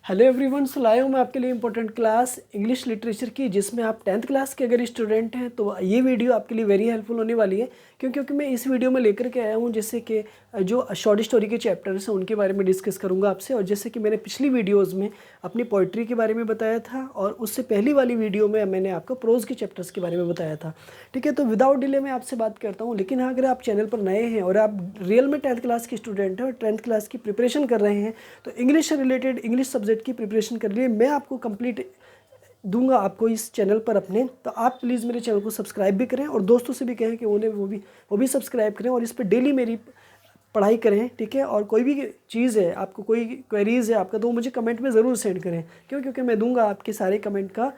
Hello everyone, सो लाया हूँ मैं आपके लिए इंपॉर्टेंट क्लास इंग्लिश लिटरेचर की, जिसमें आप 10th क्लास के अगर स्टूडेंट हैं तो ये वीडियो आपके लिए वेरी हेल्पफुल होने वाली है। क्योंकि मैं इस वीडियो में लेकर के आया हूँ जैसे कि जो शॉर्ट स्टोरी के चैप्टर्स हैं उनके बारे में डिस्कस करूँगा आपसे। और जैसे कि मैंने पिछली वीडियोज़ में अपनी पोइट्री के बारे में बताया था और उससे पहली वाली वीडियो में मैंने आपको प्रोज़ के चैप्टर्स के बारे में बताया था। ठीक है, तो विदाउट डिले मैं आपसे बात करता हूँ। लेकिन हाँ, अगर आप चैनल पर नए हैं और आप रियल में 10th क्लास के स्टूडेंट हैं और 10th क्लास की प्रिपरेशन कर रहे हैं तो इंग्लिश से रिलेटेड इंग्लिश सब्जेक्ट की प्रिपरेशन कर लिए मैं आपको कंप्लीट दूंगा आपको इस चैनल पर अपने। तो आप प्लीज़ मेरे चैनल को सब्सक्राइब भी करें और दोस्तों से भी कहें कि उन्हें वो भी सब्सक्राइब करें और इस पर डेली मेरी पढ़ाई करें। ठीक है, और कोई भी चीज़ है, आपको कोई क्वेरीज़ है आपका, तो वो मुझे कमेंट में ज़रूर सेंड करें। क्योंकि मैं दूंगा आपके सारे कमेंट का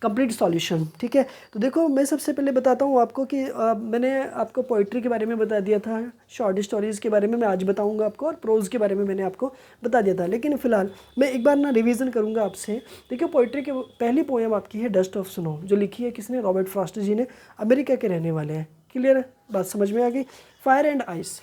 कंप्लीट सॉल्यूशन। ठीक है, तो देखो मैं सबसे पहले बताता हूँ आपको कि मैंने आपको पोइट्री के बारे में बता दिया था, शॉर्ट स्टोरीज़ के बारे में मैं आज बताऊँगा आपको, और प्रोज़ के बारे में मैंने आपको बता दिया था। लेकिन फ़िलहाल मैं एक बार ना रिवीजन करूँगा आपसे। देखिए, पोइट्री की पहली पोएम आपकी है डस्ट ऑफ स्नो, जो लिखी है किसने? रॉबर्ट फ्रॉस्ट जी ने। अमेरिका के रहने वाले हैं। क्लियर है, बात समझ में आ गई। फायर एंड आइस,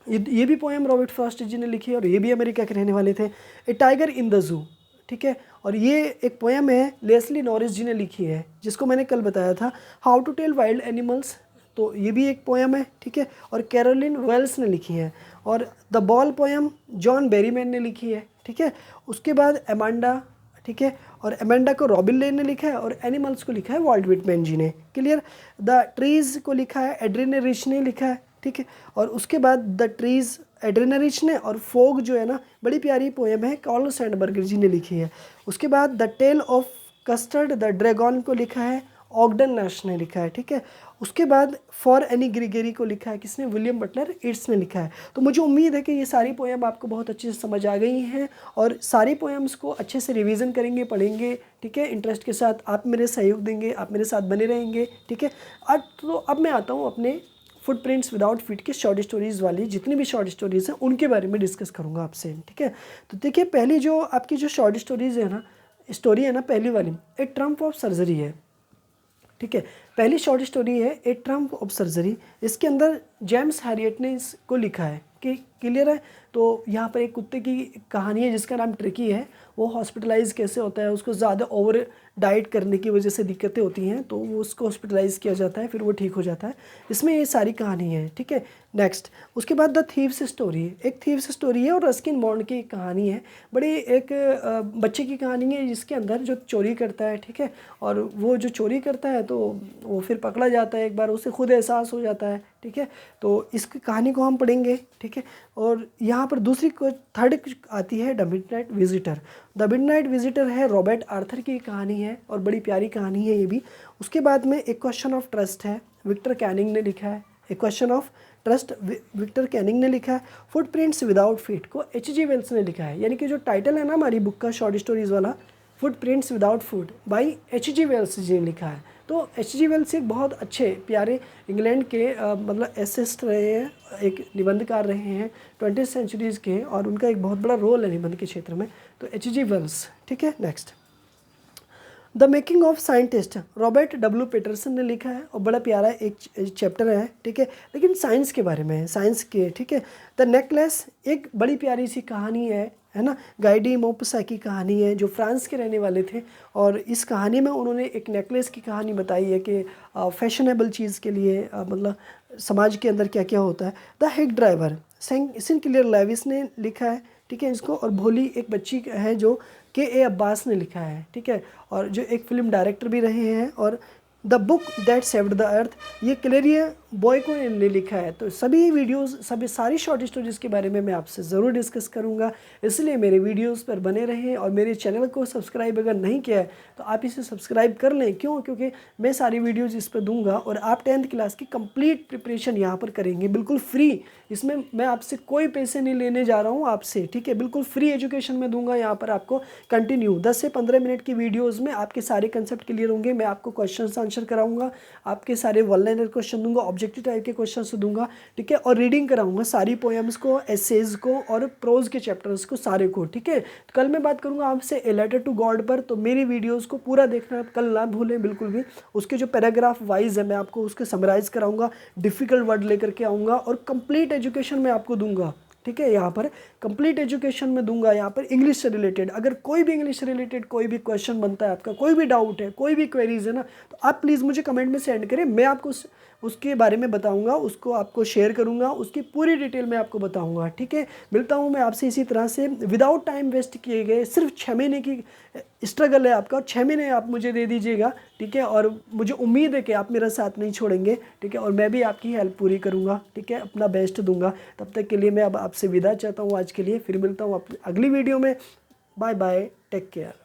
ये भी पोएम रॉबर्ट फ्रॉस्ट जी ने लिखी है और ये भी अमेरिका के रहने वाले थे। ए टाइगर इन द जू, ठीक है, और ये एक पोएम है लेस्ली नॉरिस जी ने लिखी है, जिसको मैंने कल बताया था, how to tell wild animals, तो ये भी एक पोएम है। ठीक है, और कैरोलिन वेल्स ने लिखी है। और the ball poem John Berryman ने लिखी है। ठीक है, उसके बाद एमांडा, ठीक है, और एमेंडा को रॉबिन ले ने लिखा है और एनिमल्स को लिखा है वॉल्ट विटमैन जी ने। क्लियर। द ट्रीज़ को लिखा है एड्रिन रिच ने लिखा है। ठीक है, और उसके बाद द ट्रीज़ एड्रिन रिच ने, और फोग जो है ना, बड़ी प्यारी पोएम है, कार्ल सैंडबर्गर जी ने लिखी है। उसके बाद the tale of custard the dragon को लिखा है ऑगडन नैश ने लिखा है। ठीक है, उसके बाद फॉर एनी ग्रीगेरी को लिखा है किसने? विलियम बटलर इट्स ने लिखा है। तो मुझे उम्मीद है कि ये सारी पोएम आपको बहुत अच्छे से समझ आ गई हैं और सारी पोएम्स को अच्छे से रिवीजन करेंगे, पढ़ेंगे। ठीक है, इंटरेस्ट के साथ आप मेरे सहयोग देंगे, आप मेरे साथ बने रहेंगे। ठीक है, अब मैं आता हूँ अपने फुटप्रिंट्स विदाउट फीट के शॉर्ट स्टोरीज़ वाली, जितनी भी शॉर्ट स्टोरीज़ हैं उनके बारे में डिस्कस करूँगा आपसे। ठीक है, तो देखिए, पहली जो आपकी जो शॉर्ट स्टोरीज़ है ना, स्टोरी है ना, पहली वाली ए ट्रम्प ऑफ सर्जरी है। ठीक है, पहली शॉर्ट स्टोरी है ए ट्रम्प ऑफ सर्जरी। इसके अंदर जेम्स हैरियट ने इसको लिखा है कि क्लियर है। तो यहाँ पर एक कुत्ते की कहानी है जिसका नाम ट्रिकी है। वो हॉस्पिटलाइज कैसे होता है, उसको ज़्यादा ओवर डाइट करने की वजह से दिक्कतें होती हैं, तो वो उसको हॉस्पिटलाइज किया जाता है, फिर वो ठीक हो जाता है। इसमें ये सारी कहानी है। ठीक है, नेक्स्ट उसके बाद द थीव्स स्टोरी, एक थीव्स स्टोरी है और रस्किन बॉन्ड की कहानी है। बड़ी एक बच्चे की कहानी है जिसके अंदर जो चोरी करता है। ठीक है, और वो जो चोरी करता है तो वो फिर पकड़ा जाता है, एक बार उसे खुद एहसास हो जाता है। ठीक है, तो इस कहानी को हम पढ़ेंगे। ठीक है, और यहाँ पर दूसरी को थर्ड आती है the midnight visitor. The midnight visitor है रॉबर्ट आर्थर की कहानी है और बड़ी प्यारी कहानी है ये भी। उसके बाद में एक क्वेश्चन ऑफ ट्रस्ट है, विक्टर कैनिंग ने लिखा है। एक question of trust Victor Canning ने लिखा है। फुटप्रिंट्स विदाउट फीट को एच.जी. वेल्स ने लिखा है। यानी कि जो टाइटल है ना हमारी बुक का शॉर्ट स्टोरीज वाला, footprints without foot by H G. Wells ji ने लिखा है। तो एच.जी. वेल्स एक बहुत अच्छे प्यारे इंग्लैंड के मतलब एसेस्ट रहे हैं, एक निबंधकार रहे हैं 20th सेंचुरीज़ के, और उनका एक बहुत बड़ा रोल है निबंध के क्षेत्र में। तो एच.जी. वेल्स। ठीक है, next the making of scientist Robert W Peterson ने लिखा है और बड़ा प्यारा एक चैप्टर है। ठीक है, लेकिन साइंस के बारे में है, साइंस के। ठीक है, द नेकलेस एक बड़ी प्यारी सी कहानी है ना, गाइडी मोपसा की कहानी है, जो फ्रांस के रहने वाले थे। और इस कहानी में उन्होंने एक नेकलेस की कहानी बताई है कि फैशनेबल चीज़ के लिए मतलब समाज के अंदर क्या क्या होता है। द हिग ड्राइवर सिंक्लेयर लेविस ने लिखा है। ठीक है, इसको, और भोली एक बच्ची है जो के अब्बास ने लिखा है। ठीक है, और जो एक फिल्म डायरेक्टर भी रहे हैं। और the book that saved the earth, ये क्लेरिया बॉयको ने लिखा है। तो सभी वीडियोस, सभी सारी शॉर्ट स्टोरीज़ के बारे में मैं आपसे ज़रूर डिस्कस करूंगा, इसलिए मेरे वीडियोस पर बने रहें। और मेरे चैनल को सब्सक्राइब अगर नहीं किया है तो आप इसे सब्सक्राइब कर लें। क्यों? क्योंकि मैं सारी वीडियोज़ इस पर दूंगा और आप 10th क्लास की कंप्लीट प्रिपरेशन यहाँ पर करेंगे बिल्कुल फ्री। इसमें मैं आपसे कोई पैसे नहीं लेने जा रहा हूँ आपसे। ठीक है, बिल्कुल फ्री एजुकेशन में दूंगा यहाँ पर आपको कंटिन्यू 10 से 15 मिनट की वीडियोज़ में आपके सारे कंसेप्ट क्लियर होंगे। मैं आपको क्वेश्चन आंसर कराऊंगा, आपके सारे वन लाइनर क्वेश्चन दूंगा, ऑब्जेक्टिव टाइप के क्वेश्चन दूंगा। ठीक है, और रीडिंग कराऊंगा सारी पोएम्स को, एसेज को और प्रोज के चैप्टर्स को, सारे को। ठीक है, तो कल मैं बात करूंगा आपसे ए लेटर टू गॉड पर, तो मेरी वीडियोज़ को पूरा देखना, कल ना भूलें बिल्कुल भी। उसके जो पैराग्राफ वाइज है मैं आपको उसके समराइज़ कराऊंगा, डिफ़िकल्ट वर्ड लेकर के आऊँगा और कंप्लीट एजुकेशन मैं आपको दूंगा। ठीक है। यहाँ पर कंप्लीट एजुकेशन में दूंगा, यहाँ पर इंग्लिश से रिलेटेड। अगर कोई भी इंग्लिश से रिलेटेड कोई भी क्वेश्चन बनता है आपका, कोई भी डाउट है, कोई भी क्वेरीज है ना, तो आप प्लीज़ मुझे कमेंट में सेंड करें, मैं आपको उसके बारे में बताऊंगा, उसको आपको शेयर करूंगा, उसकी पूरी डिटेल में आपको बताऊंगा। ठीक है, मिलता हूं मैं आपसे इसी तरह से विदाउट टाइम वेस्ट किए गए। सिर्फ 6 महीने की स्ट्रगल है आपका, 6 महीने आप मुझे दे दीजिएगा। ठीक है, और मुझे उम्मीद है कि आप मेरा साथ नहीं छोड़ेंगे। ठीक है, और मैं भी आपकी हेल्प पूरी करूँगा। ठीक है, अपना बेस्ट दूंगा। तब तक के लिए मैं अब आपसे विदा चाहता हूँ आज के लिए। फिर मिलता हूँ अगली वीडियो में। Bye bye, take care.